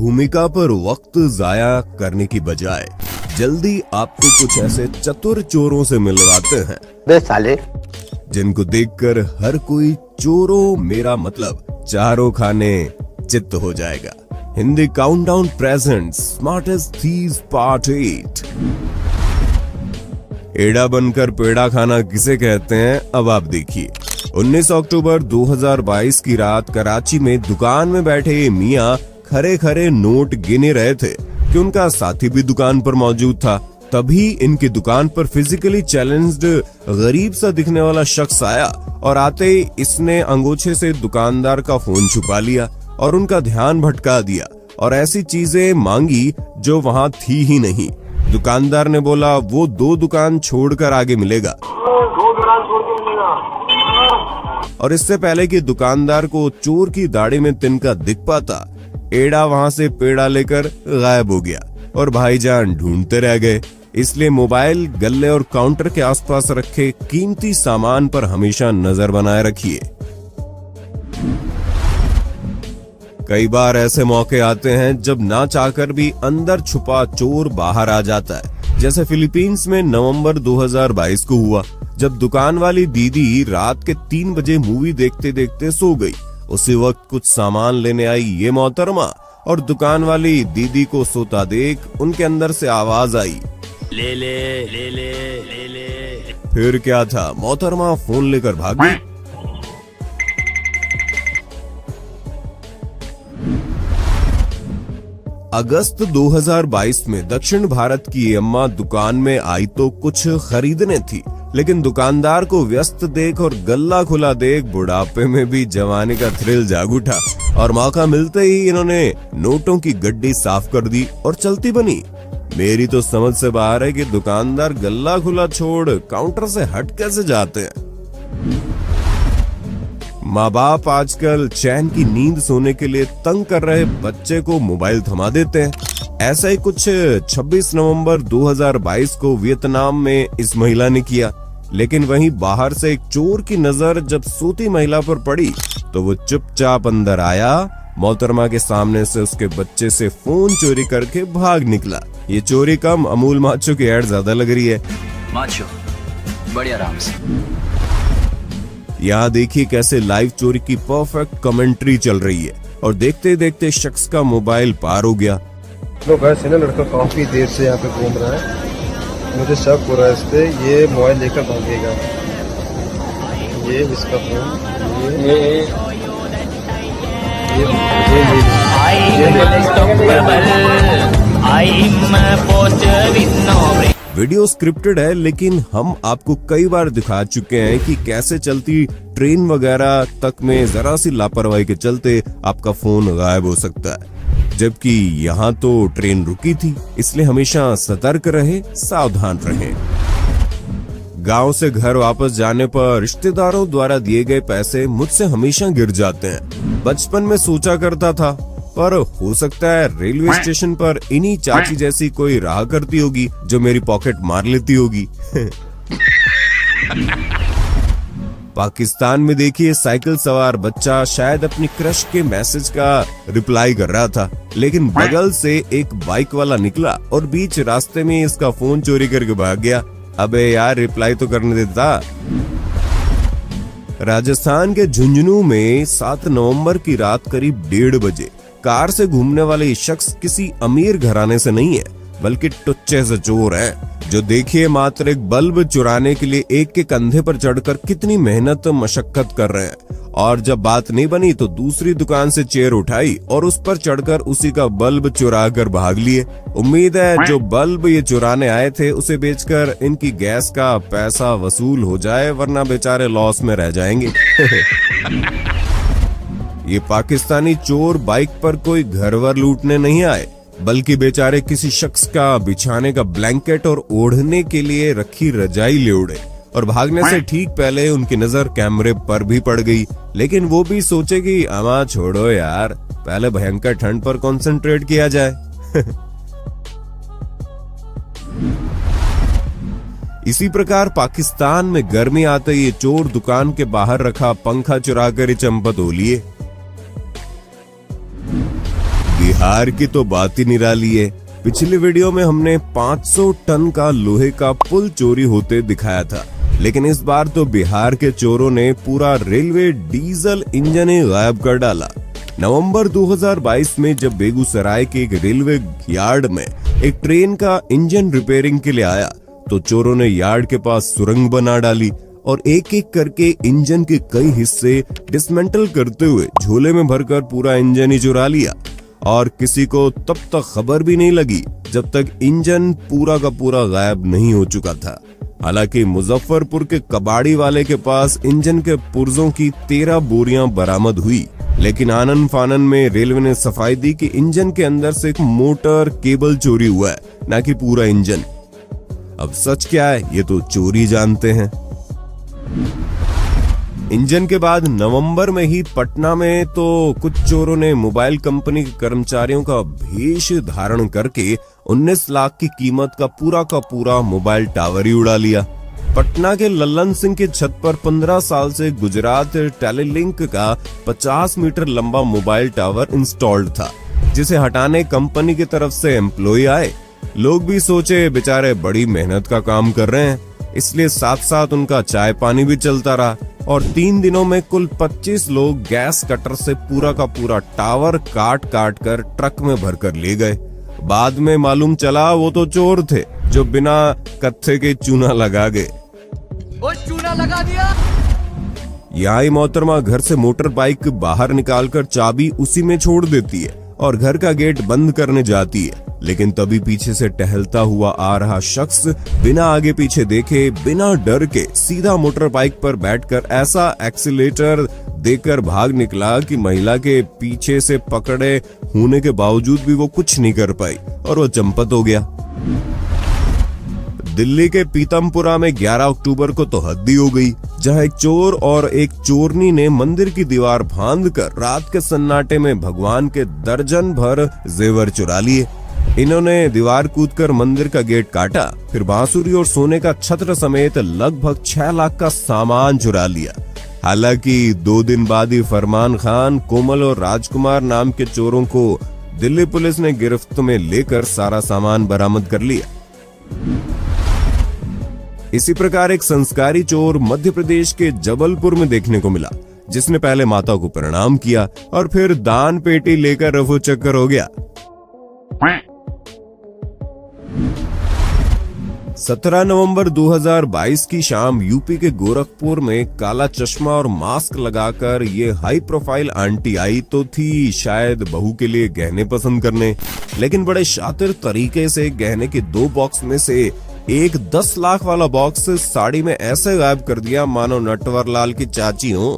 भूमिका पर वक्त जाया करने की बजाय जल्दी आपको कुछ ऐसे चतुर चोरों से मिलवाते हैं बे साले, जिनको देखकर हर कोई चोरों मेरा मतलब चारों खाने चित्त हो जाएगा। Hindi countdown presents smartest thieves part 8। एड़ा बनकर पेड़ा खाना किसे कहते हैं, अब आप देखिए। 19 अक्टूबर 2022 की रात कराची में दुकान में बैठे ये मियां खरे खरे नोट गिने रहे थे कि उनका साथी भी दुकान पर मौजूद था। तभी इनकी दुकान पर फिजिकली चैलेंज्ड गरीब सा दिखने वाला शख्स आया और आते ही इसने अंगूछे से दुकानदार का फोन छुपा लिया और उनका ध्यान भटका दिया और ऐसी चीजें मांगी जो वहां थी ही नहीं। दुकानदार ने बोला वो 2 दुकान छोड़कर आगे मिलेगा, और इससे पहले कि दुकानदार को चोर की दाढ़ी में तिनका दिख पाता, एड़ा वहां से पेड़ा लेकर गायब हो गया और भाईजान ढूंढते रह गए। इसलिए मोबाइल, गल्ले और काउंटर के आसपास रखे कीमती सामान पर हमेशा नजर बनाए रखिए। कई बार ऐसे मौके आते हैं जब ना चाहकर भी अंदर छुपा चोर बाहर आ जाता है, जैसे फिलीपींस में नवंबर 2022 को हुआ, जब दुकान वाली दीदी रात के 3 बजे मूवी देखते देखते सो गई। उसी वक्त कुछ सामान लेने आई ये मोहतरमा और दुकान वाली दीदी को सोता देख उनके अंदर से आवाज आई, ले ले ले ले ले ले। फिर क्या था, मोहतरमा फोन लेकर भाग गई। अगस्त 2022 में दक्षिण भारत की अम्मा दुकान में आई तो कुछ खरीदने थी, लेकिन दुकानदार को व्यस्त देख और गल्ला खुला देख बुढ़ापे में भी जवानी का थ्रिल जाग उठा और मौका मिलते ही इन्होंने नोटों की गड्डी साफ कर दी और चलती बनी। मेरी तो समझ से बाहर है कि दुकानदार गल्ला खुला छोड़ काउंटर से हट कैसे जाते हैं। माँ बाप आजकल चैन की नींद सोने के लिए तंग कर रहे बच्चे को मोबाइल थमा देते हैं। ऐसा ही कुछ 26 नवंबर 2022 को वियतनाम में इस महिला ने किया, लेकिन वहीं बाहर से एक चोर की नजर जब सोती महिला पर पड़ी तो वो चुपचाप अंदर आया, मोहतरमा के सामने से उसके बच्चे से फोन चोरी करके भाग निकला। ये चोरी कम, अमूल माचो की ऐड ज्यादा लग रही है। माचो बड़ी आराम से। यहाँ देखिए कैसे लाइव चोरी की परफेक्ट कमेंट्री चल रही है और देखते देखते शख्स का मोबाइल पार हो गया। लोग ऐसे ना, लड़का काफी देर से यहाँ पे घूम रहा है, मुझे शक हो रहा है इस पे, ये मोबाइल लेकर भागेगा। ये इसका फोन, वीडियो स्क्रिप्टेड है, लेकिन हम आपको कई बार दिखा चुके हैं कि कैसे चलती ट्रेन वगैरह तक में जरा सी लापरवाही के चलते आपका फोन गायब हो सकता है, जबकि यहाँ तो ट्रेन रुकी थी। इसलिए हमेशा सतर्क रहे, सावधान रहे। गांव से घर वापस जाने पर रिश्तेदारों द्वारा दिए गए पैसे मुझसे हमेशा गिर जाते हैं। बचपन में सोचा करता था, पर हो सकता है रेलवे स्टेशन पर इन्हीं चाची जैसी कोई राह करती होगी जो मेरी पॉकेट मार लेती होगी। पाकिस्तान में देखिए साइकिल सवार बच्चा शायद अपनी क्रश के मैसेज का रिप्लाई कर रहा था, लेकिन बगल से एक बाइक वाला निकला और बीच रास्ते में इसका फोन चोरी करके भाग गया। अबे यार, रिप्लाई तो करने देता। राजस्थान के झुंझुनू में 7 नवंबर की रात करीब 1:30 बजे कार से घूमने वाले ये शख्स किसी अमीर घराने से नहीं है, बल्कि टुच्चे से चोर है, जो देखिए मात्र एक बल्ब चुराने के लिए एक के कंधे पर चढ़कर कितनी मेहनत मशक्कत कर रहे हैं। और जब बात नहीं बनी तो दूसरी दुकान से चेयर उठाई और उस पर चढ़कर उसी का बल्ब चुरा कर भाग लिए। उम्मीद है जो बल्ब ये चुराने आए थे उसे बेचकर इनकी गैस का पैसा वसूल हो जाए, वरना बेचारे लॉस में रह जाएंगे। ये पाकिस्तानी चोर बाइक पर कोई घर वर लूटने नहीं आए, बल्कि बेचारे किसी शख्स का बिछाने का ब्लैंकेट और ओढ़ने के लिए रखी रजाई ले उड़े और भागने से ठीक पहले उनकी नजर कैमरे पर भी पड़ गई। लेकिन वो भी सोचेगी, अमा छोड़ो यार, पहले भयंकर ठंड पर कंसंट्रेट किया जाए। इसी प्रकार पाकिस्तान में गर्मी आते ये चोर दुकान के बाहर रखा पंखा चुरा कर चंपत हो लिए। बिहार की तो बात ही निराली है। पिछले वीडियो में हमने 500 टन का लोहे का पुल चोरी होते दिखाया था, लेकिन इस बार तो बिहार के चोरों ने पूरा रेलवे डीजल इंजन ही गायब कर डाला। नवंबर 2022 में जब बेगूसराय के एक रेलवे यार्ड में एक ट्रेन का इंजन रिपेयरिंग के लिए आया तो चोरों ने यार्ड के पास सुरंग बना डाली और एक एक करके इंजन के कई हिस्से डिसमेंटल करते हुए झोले में भरकर पूरा इंजन ही चुरा लिया। और किसी को तब तक खबर भी नहीं लगी जब तक इंजन पूरा का पूरा गायब नहीं हो चुका था। हालांकि मुजफ्फरपुर के कबाड़ी वाले के पास इंजन के पुर्जों की 13 बोरियां बरामद हुई, लेकिन आनन फानन में रेलवे ने सफाई दी कि इंजन के अंदर से एक मोटर केबल चोरी हुआ है, न कि पूरा इंजन। अब सच क्या है ये तो चोरी जानते हैं। इंजन के बाद नवंबर में ही पटना में तो कुछ चोरों ने मोबाइल कंपनी के कर्मचारियों का भेष धारण करके 19 लाख की कीमत का पूरा मोबाइल टावर ही उड़ा लिया। पटना के लल्लन सिंह के छत पर 15 साल से गुजरात टेलीलिंक का 50 मीटर लंबा मोबाइल टावर इंस्टॉल्ड था, जिसे हटाने कंपनी की तरफ से एम्प्लॉय आए। लोग भी सोचे बेचारे बड़ी मेहनत का काम कर रहे हैं, इसलिए साथ साथ उनका चाय पानी भी चलता रहा और 3 दिनों में कुल 25 लोग गैस कटर से पूरा का पूरा टावर काट कर ट्रक में भरकर ले गए। बाद में मालूम चला वो तो चोर थे जो बिना कत्थे के चूना लगा गए। वो चूना लगा दिया। यहाँ ही मोहतरमा घर से मोटर बाइक बाहर निकालकर चाबी उसी में छोड़ देती है और घर का गेट बंद करने जाती है, लेकिन तभी पीछे से टहलता हुआ आ रहा शख्स बिना आगे पीछे देखे, बिना डर के सीधा मोटर बाइक पर बैठकर ऐसा एक्सीलेटर देकर भाग निकला कि महिला के पीछे से पकड़े होने के बावजूद भी वो कुछ नहीं कर पाई और वो चंपत हो गया। दिल्ली के पीतमपुरा में 11 अक्टूबर को तो हद्दी हो गई, जहां एक चोर और एक चोरनी ने मंदिर की दीवार फांदकर रात के सन्नाटे में भगवान के दर्जन भर जेवर चुरा लिए। इन्होंने दीवार कूदकर मंदिर का गेट काटा, फिर बांसुरी और सोने का छत्र समेत लगभग 6 लाख का सामान चुरा लिया। हालांकि 2 दिन बाद ही फरमान खान, कोमल और राजकुमार नाम के चोरों को दिल्ली पुलिस ने गिरफ्त में लेकर सारा सामान बरामद कर लिया। इसी प्रकार एक संस्कारी चोर मध्य प्रदेश के जबलपुर में देखने को मिला, जिसने पहले माता को प्रणाम किया और फिर दान पेटी लेकर रफू चक्कर हो गया। 17 नवंबर 2022 की शाम यूपी के गोरखपुर में काला चश्मा और मास्क लगाकर ये हाई प्रोफाइल आंटी आई तो थी शायद बहू के लिए गहने पसंद करने, लेकिन बड़े शातिर तरीके से गहने के 2 बॉक्स में से एक 10 लाख वाला बॉक्स साड़ी में ऐसे गायब कर दिया मानो नटवरलाल की चाची हो।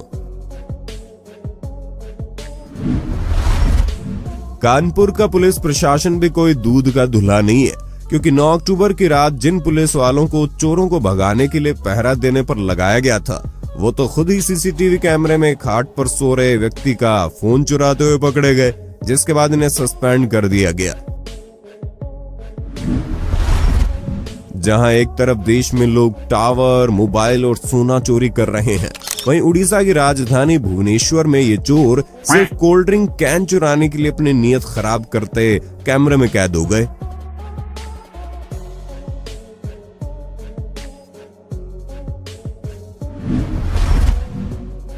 कानपुर का पुलिस प्रशासन भी कोई दूध का धुला नहीं है, क्योंकि 9 अक्टूबर की रात जिन पुलिस वालों को चोरों को भगाने के लिए पहरा देने पर लगाया गया था, वो तो खुद ही सीसीटीवी कैमरे में खाट पर सो रहे व्यक्ति का फोन चुराते हुए पकड़े गए, जिसके बाद इन्हें सस्पेंड कर दिया गया। जहां एक तरफ देश में लोग टावर, मोबाइल और सोना चोरी कर रहे हैं, वहीं उड़ीसा की राजधानी भुवनेश्वर में ये चोर सिर्फ कोल्ड ड्रिंक कैन चुराने के लिए अपनी नीयत खराब करते कैमरे में कैद हो गए।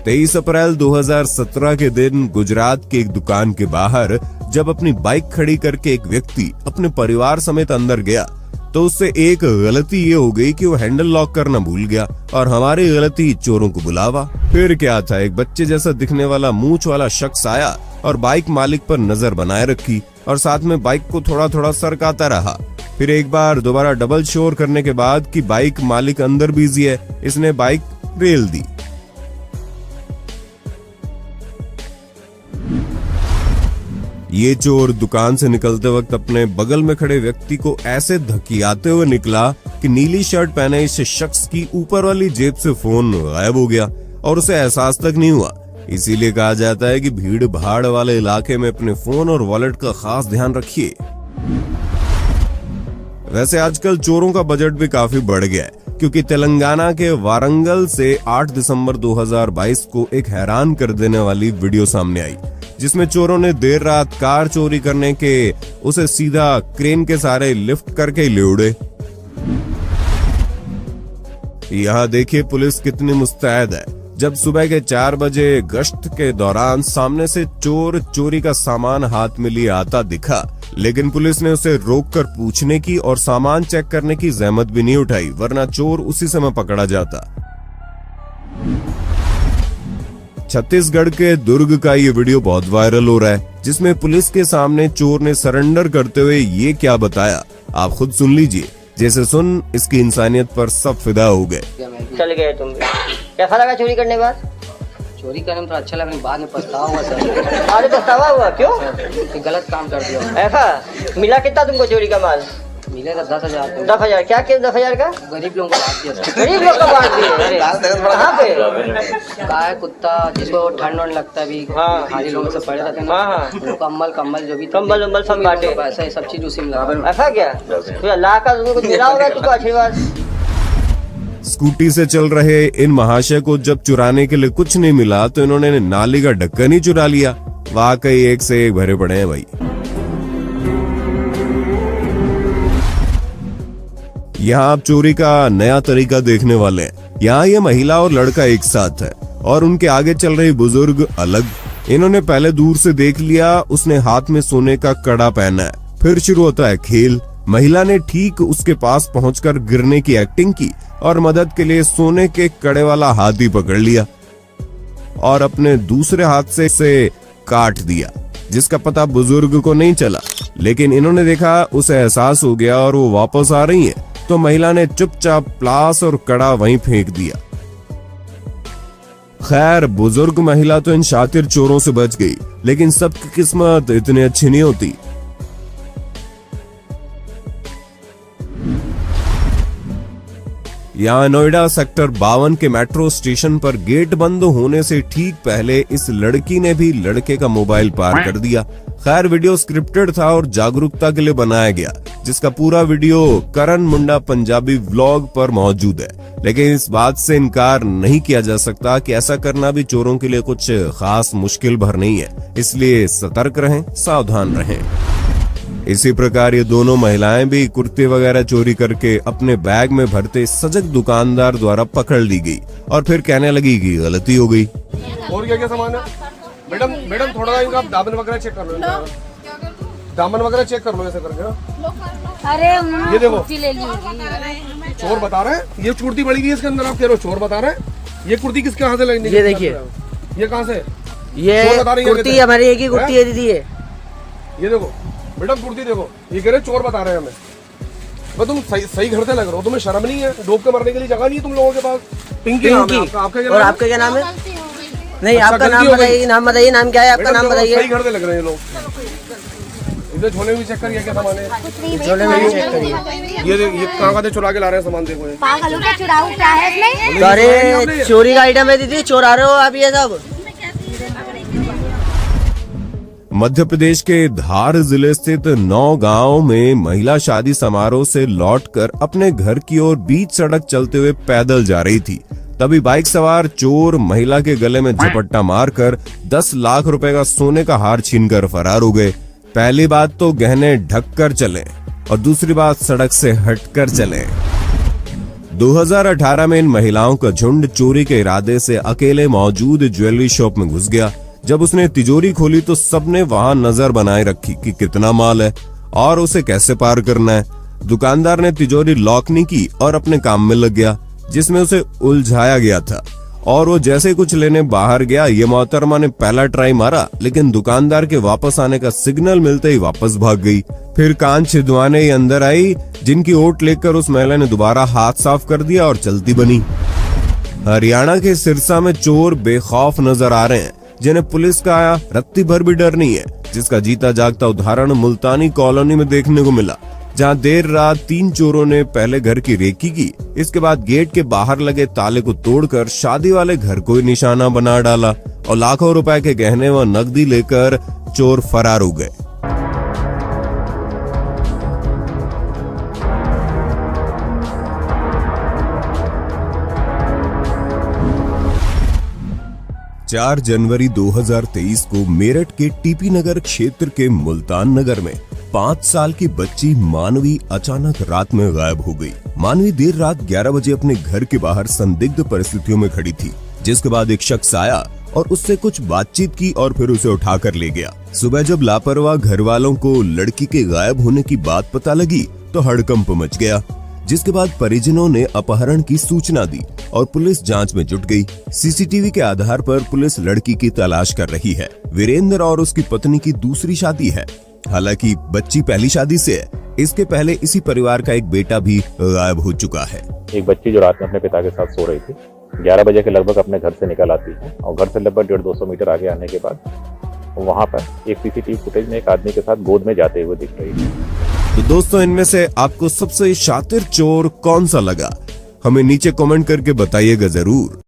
तेईस अप्रैल 2017 के दिन गुजरात की एक दुकान के बाहर जब अपनी बाइक खड़ी करके एक व्यक्ति अपने परिवार समेत अंदर गया तो उससे एक गलती ये हो गई कि वो हैंडल लॉक करना भूल गया और हमारी गलती चोरों को बुलावा। फिर क्या था, एक बच्चे जैसा दिखने वाला मूंछ वाला शख्स आया और बाइक मालिक पर नजर बनाए रखी और साथ में बाइक को थोड़ा थोड़ा सरकाता रहा। फिर एक बार दोबारा डबल शोर करने के बाद कि बाइक मालिक अंदर बिजी है, इसने बाइक रेल दी। ये चोर दुकान से निकलते वक्त अपने बगल में खड़े व्यक्ति को ऐसे धकियाते हुए निकला कि नीली शर्ट पहने इस शख्स की ऊपर वाली जेब से फोन गायब हो गया और उसे एहसास तक नहीं हुआ। इसीलिए कहा जाता है कि भीड़ भाड़ वाले इलाके में अपने फोन और वॉलेट का खास ध्यान रखिए। वैसे आजकल चोरों का बजट भी काफी बढ़ गया है, क्योंकि तेलंगाना के वारंगल से 8 दिसंबर 2022 को एक हैरान कर देने वाली वीडियो सामने आई, जिसमें चोरों ने देर रात कार चोरी करने के उसे सीधा क्रेन के सहारे लिफ्ट करके ले उड़े। यहाँ देखिए पुलिस कितनी मुस्तैद है। जब सुबह के 4 बजे गश्त के दौरान सामने से चोर चोरी का सामान हाथ में लिए आता दिखा, लेकिन पुलिस ने उसे रोककर पूछने की और सामान चेक करने की जहमत भी नहीं उठाई, वरना चोर उसी समय पकड़ा जाता। छत्तीसगढ़ के दुर्ग का ये वीडियो बहुत वायरल हो रहा है, जिसमें पुलिस के सामने चोर ने सरेंडर करते हुए ये क्या बताया, आप खुद सुन लीजिए। जैसे सुन इसकी इंसानियत पर सब फिदा हो गए। चल गए तुम भी। कैसा लगा चोरी करने के बाद? चोरी करने में थोड़ा अच्छा लगा, बाद में पछतावा हुआ सर। अरे पछतावा हुआ क्यों? कि गलत काम कर दिया। ऐसा मिला कितना तुमको चोरी का माल? मिलेगा 10,000। 10,000 क्या किया? 10,000 का गरीब लोगों को बांट दिया सर। गरीब लोग का बांट दिए? अरे कहाँ पे? गाय कुत्ता जिसको ठंड वंड लगता है भी, हाँ। खाली लोग सब पड़े रहते हैं ना, हाँ। उनको कम्बल जो भी कंबल उम्बल सब बांटे। ऐसा सब चीज उसी में लगा। ऐसा क्या? तो अल्लाह का तुमको कुछ मिला होगा तुमको आशीर्वाद। स्कूटी से चल रहे इन महाशय को जब चुराने के लिए कुछ नहीं मिला तो इन्होंने नाली का ढक्कन ही चुरा लिया। वाकई एक से एक भरे पड़े हैं भाई। यहाँ आप चोरी का नया तरीका देखने वाले हैं। यहाँ ये महिला और लड़का एक साथ है और उनके आगे चल रही बुजुर्ग अलग। इन्होंने पहले दूर से देख लिया, उसने हाथ में सोने का कड़ा पहना है। फिर शुरू होता है खेल। महिला ने ठीक उसके पास पहुंचकर गिरने की एक्टिंग की और मदद के लिए सोने के कड़े वाला हाथ ही पकड़ लिया और अपने दूसरे हाथ से इसे काट दिया, जिसका पता बुजुर्ग को नहीं चला। लेकिन इन्होंने देखा, उसे एहसास हो गया और वो वापस आ रही है, तो महिला ने चुपचाप प्लास और कड़ा वहीं फेंक दिया। खैर बुजुर्ग महिला तो इन शातिर चोरों से बच गई, लेकिन सबकी किस्मत इतनी अच्छी नहीं होती। यहाँ नोएडा सेक्टर 52 के मेट्रो स्टेशन पर गेट बंद होने से ठीक पहले इस लड़की ने भी लड़के का मोबाइल पार कर दिया। खैर वीडियो स्क्रिप्टेड था और जागरूकता के लिए बनाया गया, जिसका पूरा वीडियो करण मुंडा पंजाबी व्लॉग पर मौजूद है। लेकिन इस बात से इनकार नहीं किया जा सकता कि ऐसा करना भी चोरों के लिए कुछ खास मुश्किल भर नहीं है, इसलिए सतर्क रहें, सावधान रहें। इसी प्रकार ये दोनों महिलाएं भी कुर्ते वगैरह चोरी करके अपने बैग में भरते सजग दुकानदार द्वारा पकड़ ली गई और फिर कहने लगी कि गलती हो गई। और क्या क्या सामान है? मैडम थोड़ा इनका दामन वगैरह चेक कर लो। दामन वगैरह चेक कर लो ऐसे करके ना। अरे ये देखो कुर्ती ले ली होगी। चोर बता रहे हैं, ये कुर्ती पड़ी है इसके अंदर, आप कह रहे हो चोर बता रहे हैं। ये कुर्ती किसके हाथ से लगनी? ये देखिए, ये कहाँ से? ये चोर बता रही है कुर्ती हमारी एक ही कुर्ती है दीदी। ये देखो मैडम कुर्ती देखो, ये कह रहे चोर बता रहे हैं हमें। बस तुम सही घर से लग रहे हो, तुम्हें शर्म नहीं है? डूब के मरने के लिए जगह नहीं है तुम लोगों के पास। पिंकी नाम है आपका, आपका क्या नाम और है? आपका क्या नाम है? नहीं अच्छा, आपका गलती नाम हो गई। बताइए, नाम बताइए, नाम क्या है आपका? नाम बताइए। सही घर से लग रहे हैं ये लोग। इधर झोले भी चेक करिए क्या सामान है। झोले में भी चेक करिए। ये कहाँ से चुरा के ला रहे हैं सामान, देखो ये। पागलों का चुराऊ क्या है इसमें? तो अरे चोरी का आइटम है दीदी, चोर आ रहे हो आप ये सब। मध्य प्रदेश के धार जिले स्थित नौगांव में महिला शादी समारोह से लौटकर अपने घर की ओर बीच सड़क चलते हुए पैदल जा रही थी। तभी बाइक सवार चोर महिला के गले में झपट्टा मारकर 10 लाख रुपए का सोने का हार छीनकर फरार हो गए। पहली बात तो गहने ढक कर चले और दूसरी बात सड़क से हटकर चले। 2018 में इन महिलाओं का झुंड चोरी के इरादे से अकेले मौजूद ज्वेलरी शॉप में घुस गया। जब उसने तिजोरी खोली तो सबने वहां नजर बनाए रखी कि कितना माल है और उसे कैसे पार करना है। दुकानदार ने तिजोरी लॉक नहीं की और अपने काम में लग गया, जिसमें उसे उलझाया गया था। और वो जैसे कुछ लेने बाहर गया, ये मोहतरमा ने पहला ट्राई मारा, लेकिन दुकानदार के वापस आने का सिग्नल मिलते ही वापस भाग गई। फिर कान छिदवाने ही अंदर आई, जिनकी ओट लेकर उस महिला ने दोबारा हाथ साफ कर दिया और चलती बनी। हरियाणा के सिरसा में चोर बेखौफ नजर आ रहे हैं, जिन्हें पुलिस का रत्ती भर भी डर नहीं है, जिसका जीता जागता उदाहरण मुल्तानी कॉलोनी में देखने को मिला, जहां देर रात 3 चोरों ने पहले घर की रेकी की, इसके बाद गेट के बाहर लगे ताले को तोड़कर शादी वाले घर को ही निशाना बना डाला और लाखों रुपए के गहने व नकदी लेकर चोर फरार हो गए। 4 जनवरी 2023 को मेरठ के टीपी नगर क्षेत्र के मुल्तान नगर में 5 साल की बच्ची मानवी अचानक रात में गायब हो गई। मानवी देर रात 11 बजे अपने घर के बाहर संदिग्ध परिस्थितियों में खड़ी थी, जिसके बाद एक शख्स आया और उससे कुछ बातचीत की और फिर उसे उठाकर ले गया। सुबह जब लापरवाह घर वालों को लड़की के गायब होने की बात पता लगी तो हड़कंप मच गया, जिसके बाद परिजनों ने अपहरण की सूचना दी और पुलिस जांच में जुट गई। सीसीटीवी के आधार पर पुलिस लड़की की तलाश कर रही है। वीरेंद्र और उसकी पत्नी की दूसरी शादी है, हालांकि बच्ची पहली शादी से है। इसके पहले इसी परिवार का एक बेटा भी गायब हो चुका है। एक बच्ची जो रात में अपने पिता के साथ सो रही थी, 11 बजे के लगभग अपने घर से निकल आती है और घर से लगभग 150-200 मीटर आगे आने के बाद वहां पर एक सीसीटीवी फुटेज में एक आदमी के साथ गोद में जाते हुए दिख रही थी। तो दोस्तों, इनमें से आपको सबसे शातिर चोर कौन सा लगा, हमें नीचे कमेंट करके बताइएगा जरूर।